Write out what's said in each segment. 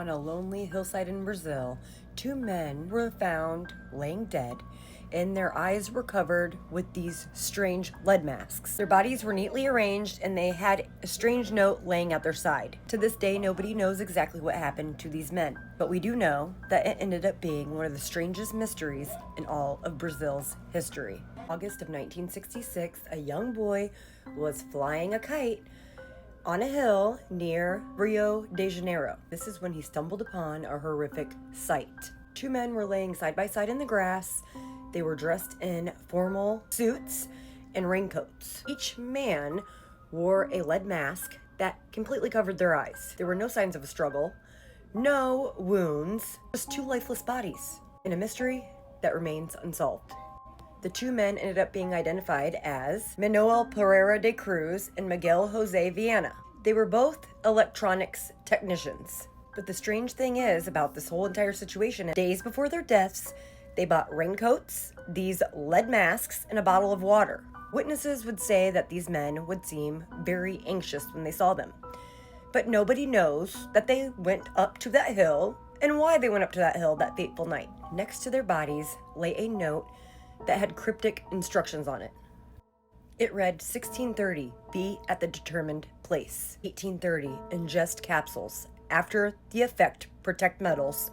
On a lonely hillside in Brazil, two men were found laying dead, and their eyes were covered with these strange lead masks. Their bodies were neatly arranged, and they had a strange note laying at their side. To this day, nobody knows exactly what happened to these men, but we do know that it ended up being one of the strangest mysteries in all of Brazil's history. August of 1966, a young boy was flying a kite on a hill near Rio de Janeiro. This is when he stumbled upon a horrific sight. Two men were laying side by side in the grass. They were dressed in formal suits and raincoats. Each man wore a lead mask that completely covered their eyes. There were no signs of a struggle, no wounds, just two lifeless bodies in a mystery that remains unsolved. The two men ended up being identified as Manuel Pereira de Cruz and Miguel Jose Viana. They were both electronics technicians. But the strange thing is about this whole entire situation, days before their deaths, they bought raincoats, these lead masks, and a bottle of water. Witnesses would say that these men would seem very anxious when they saw them. But nobody knows that they went up to that hill and why they went up to that hill that fateful night. Next to their bodies lay a note that had cryptic instructions on it. It read, 1630, be at the determined place. 1830, ingest capsules. After the effect, protect metals.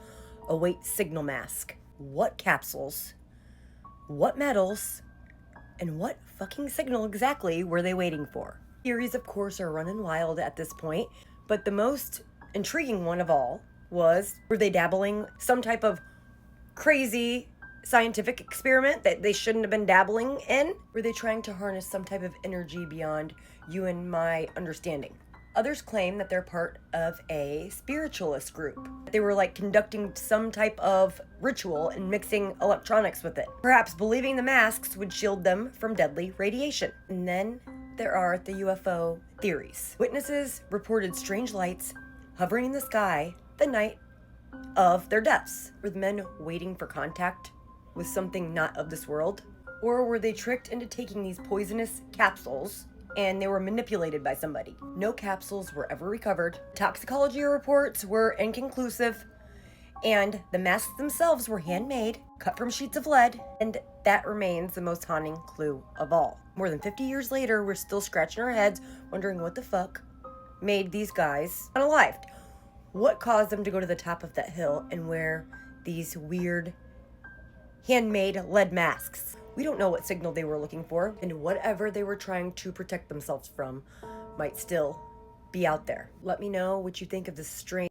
Await signal mask. What capsules? What metals? And what fucking signal exactly were they waiting for? Theories, of course, are running wild at this point, but the most intriguing one of all was, were they dabbling some type of crazy scientific experiment that they shouldn't have been dabbling in? Were they trying to harness some type of energy beyond you and my understanding? Others claim that they're part of a spiritualist group. They were like conducting some type of ritual and mixing electronics with it, perhaps believing the masks would shield them from deadly radiation. And then there are the UFO theories. Witnesses reported strange lights hovering in the sky the night of their deaths. Were the men waiting for contact with something not of this world? Or were they tricked into taking these poisonous capsules and they were manipulated by somebody? No capsules were ever recovered. Toxicology reports were inconclusive, and the masks themselves were handmade, cut from sheets of lead, and that remains the most haunting clue of all. More than 50 years later, we're still scratching our heads, wondering what the fuck made these guys unalived. What caused them to go to the top of that hill and wear these weird handmade lead masks? We don't know what signal they were looking for, and whatever they were trying to protect themselves from might still be out there. Let me know what you think of this strange